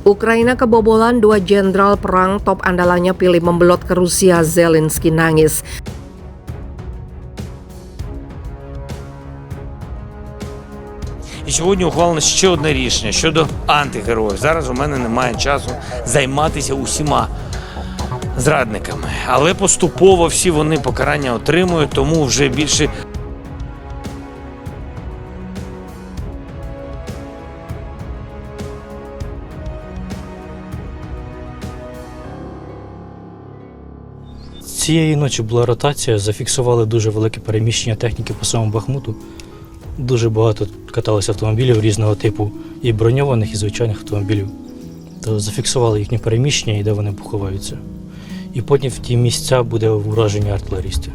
Ukraina kebobolan, dua jenderal perang top andalannya pilih membelot ke Rusia, Zelensky nangis. І сьогодні ухвалено ще одне рішення щодо антигероїв. Зараз у мене немає часу займатися усіма зрадниками. Але поступово всі вони покарання отримують, тому вже більше Цієї ночі була ротація, зафіксували дуже велике переміщення техніки по самому Бахмуту. Дуже багато каталося автомобілів різного типу, і броньованих, і звичайних автомобілів. То зафіксували їхнє переміщення і де вони поховаються. І потім в ті місця буде ураження артилерістів.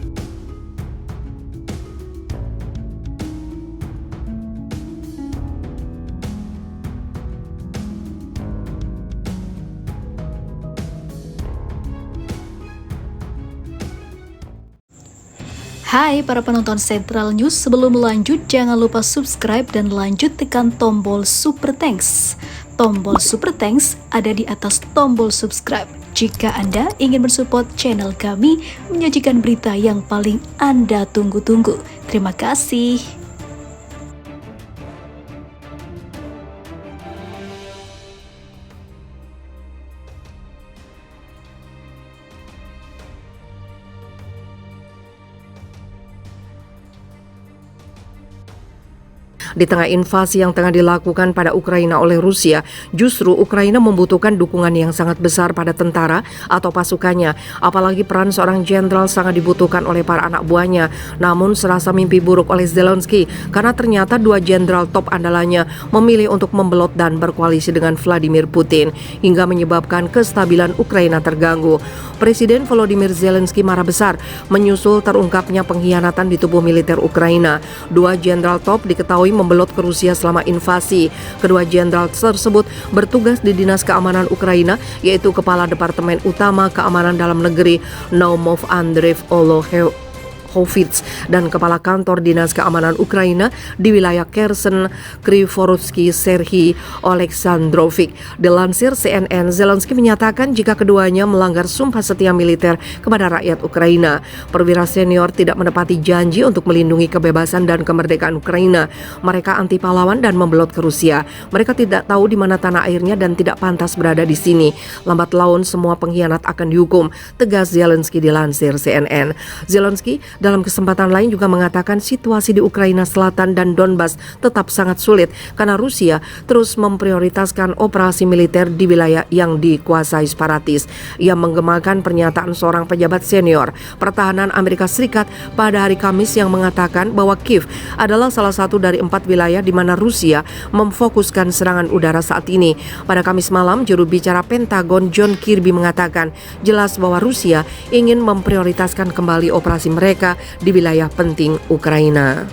Hai para penonton Central News, sebelum lanjut jangan lupa subscribe dan lanjut tekan tombol Super Thanks. Tombol Super Thanks ada di atas tombol subscribe. Jika Anda ingin mensupport channel kami menyajikan berita yang paling Anda tunggu-tunggu. Terima kasih. Di tengah invasi yang tengah dilakukan pada Ukraina oleh Rusia, justru Ukraina membutuhkan dukungan yang sangat besar pada tentara atau pasukannya. Apalagi peran seorang jenderal sangat dibutuhkan oleh para anak buahnya. Namun serasa mimpi buruk oleh Zelensky karena ternyata dua jenderal top andalannya memilih untuk membelot dan berkoalisi dengan Vladimir Putin hingga menyebabkan kestabilan Ukraina terganggu. Presiden Volodymyr Zelensky marah besar menyusul terungkapnya pengkhianatan di tubuh militer Ukraina. Dua jenderal top diketahui membelot ke Rusia selama invasi. Kedua jenderal tersebut bertugas di Dinas Keamanan Ukraina, yaitu Kepala Departemen Utama Keamanan Dalam Negeri Naumov Andrei Olohovich dan Kepala Kantor Dinas Keamanan Ukraina di wilayah Kherson, Kryvyi Serhiy Oleksandrovich. Dilansir CNN, Zelensky menyatakan jika keduanya melanggar sumpah setia militer kepada rakyat Ukraina. Perwira senior tidak menepati janji untuk melindungi kebebasan dan kemerdekaan Ukraina. Mereka anti pahlawan dan membelot ke Rusia. Mereka tidak tahu di mana tanah airnya dan tidak pantas berada di sini. Lambat laun semua pengkhianat akan dihukum, tegas Zelensky dilansir CNN. Zelensky dalam kesempatan lain juga mengatakan situasi di Ukraina Selatan dan Donbas tetap sangat sulit karena Rusia terus memprioritaskan operasi militer di wilayah yang dikuasai separatis. Ia menggemakan pernyataan seorang pejabat senior pertahanan Amerika Serikat pada hari Kamis yang mengatakan bahwa Kiev adalah salah satu dari 4 wilayah di mana Rusia memfokuskan serangan udara saat ini. Pada Kamis malam, juru bicara Pentagon John Kirby mengatakan jelas bahwa Rusia ingin memprioritaskan kembali operasi mereka di wilayah penting Ukraina.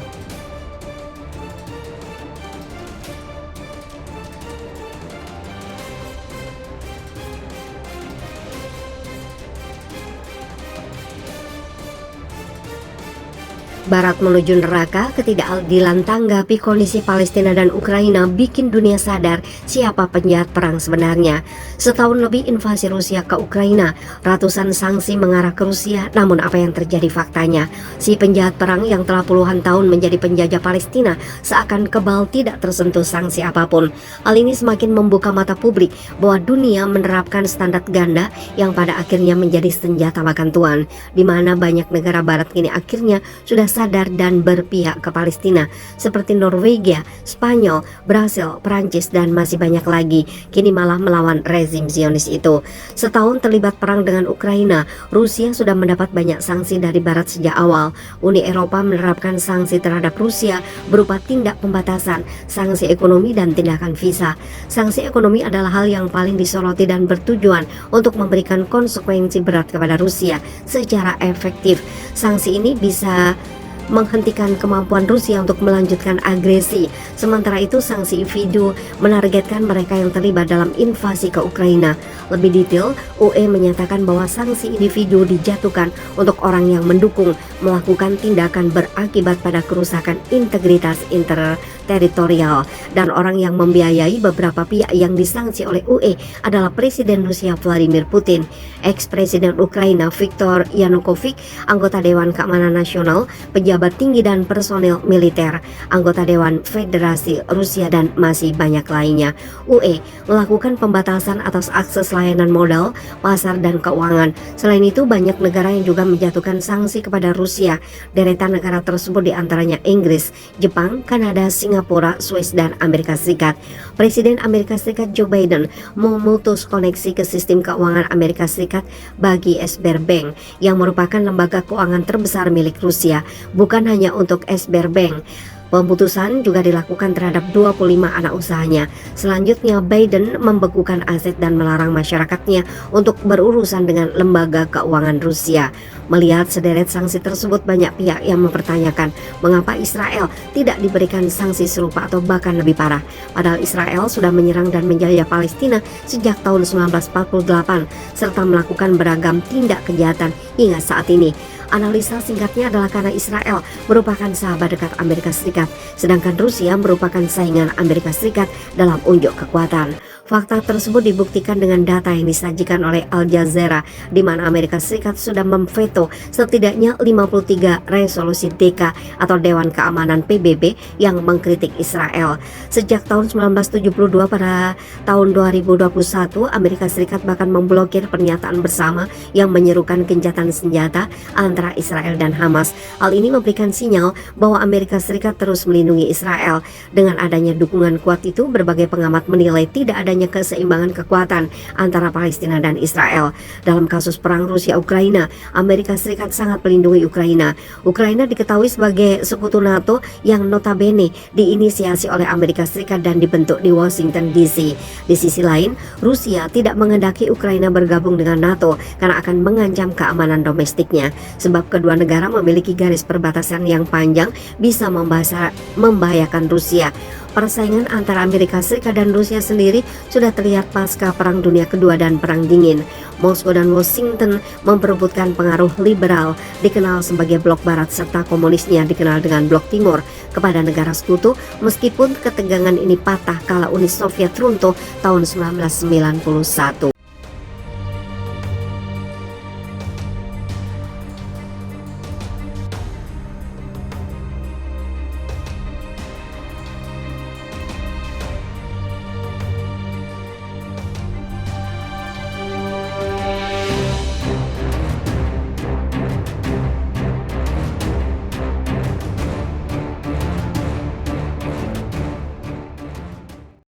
Barat menuju neraka, ketidakadilan tanggapi kondisi Palestina dan Ukraina bikin dunia sadar siapa penjahat perang sebenarnya. Setahun lebih invasi Rusia ke Ukraina, ratusan sanksi mengarah ke Rusia, namun apa yang terjadi faktanya? Si penjahat perang yang telah puluhan tahun menjadi penjajah Palestina seakan kebal tidak tersentuh sanksi apapun. Hal ini semakin membuka mata publik bahwa dunia menerapkan standar ganda yang pada akhirnya menjadi senjata makan tuan, di mana banyak negara barat kini akhirnya sudah sadar dan berpihak ke Palestina seperti Norwegia, Spanyol, Brasil, Perancis dan masih banyak lagi kini malah melawan rezim Zionis itu. Setahun terlibat perang dengan Ukraina, Rusia sudah mendapat banyak sanksi dari barat sejak awal. Uni Eropa menerapkan sanksi terhadap Rusia berupa tindak pembatasan, sanksi ekonomi dan tindakan visa. Sanksi ekonomi adalah hal yang paling disoroti dan bertujuan untuk memberikan konsekuensi berat kepada Rusia secara efektif. Sanksi ini bisa menghentikan kemampuan Rusia untuk melanjutkan agresi. Sementara itu, sanksi individu menargetkan mereka yang terlibat dalam invasi ke Ukraina. Lebih detail, UE menyatakan bahwa sanksi individu dijatuhkan untuk orang yang mendukung melakukan tindakan berakibat pada kerusakan integritas interteritorial, dan orang yang membiayai. Beberapa pihak yang disanksi oleh UE adalah Presiden Rusia Vladimir Putin, ex-presiden Ukraina Viktor Yanukovych, anggota Dewan Keamanan Nasional, pejabat tinggi dan personel militer, anggota Dewan Federasi Rusia, dan masih banyak lainnya. UE melakukan pembatasan atas akses layanan modal, pasar, dan keuangan. Selain itu, banyak negara yang juga menjatuhkan sanksi kepada Rusia. Deretan negara tersebut diantaranya Inggris, Jepang, Kanada, Singapura, Swiss, dan Amerika Serikat. Presiden Amerika Serikat Joe Biden memutus koneksi ke sistem keuangan Amerika Serikat bagi Sberbank, yang merupakan lembaga keuangan terbesar milik Rusia, bukan hanya untuk Sberbank. Pemutusan juga dilakukan terhadap 25 anak usahanya. Selanjutnya, Biden membekukan aset dan melarang masyarakatnya untuk berurusan dengan lembaga keuangan Rusia. Melihat sederet sanksi tersebut, banyak pihak yang mempertanyakan mengapa Israel tidak diberikan sanksi serupa atau bahkan lebih parah. Padahal Israel sudah menyerang dan menjajah Palestina sejak tahun 1948 serta melakukan beragam tindak kejahatan hingga saat ini. Analisa singkatnya adalah karena Israel merupakan sahabat dekat Amerika Serikat, sedangkan Rusia merupakan saingan Amerika Serikat dalam unjuk kekuatan. Fakta tersebut dibuktikan dengan data yang disajikan oleh Al Jazeera, di mana Amerika Serikat sudah memveto setidaknya 53 resolusi DK atau Dewan Keamanan PBB yang mengkritik Israel. Sejak tahun 1972 pada tahun 2021, Amerika Serikat bahkan memblokir pernyataan bersama yang menyerukan gencatan senjata antara Israel dan Hamas. Hal ini memberikan sinyal bahwa Amerika Serikat terus melindungi Israel. Dengan adanya dukungan kuat itu, berbagai pengamat menilai tidak adanya keseimbangan kekuatan antara Palestina dan Israel. Dalam kasus perang Rusia-Ukraina, Amerika Serikat sangat melindungi Ukraina. Ukraina diketahui sebagai sekutu NATO yang notabene diinisiasi oleh Amerika Serikat dan dibentuk di Washington DC. Di sisi lain, Rusia tidak menghendaki Ukraina bergabung dengan NATO karena akan mengancam keamanan domestiknya. Sebab kedua negara memiliki garis perbatasan yang panjang bisa membahayakan Rusia. Persaingan antara Amerika Serikat dan Rusia sendiri sudah terlihat pasca Perang Dunia Kedua dan Perang Dingin. Moskow dan Washington memperebutkan pengaruh liberal dikenal sebagai blok barat serta komunisnya dikenal dengan blok timur kepada negara sekutu, meskipun ketegangan ini patah kala Uni Soviet runtuh tahun 1991.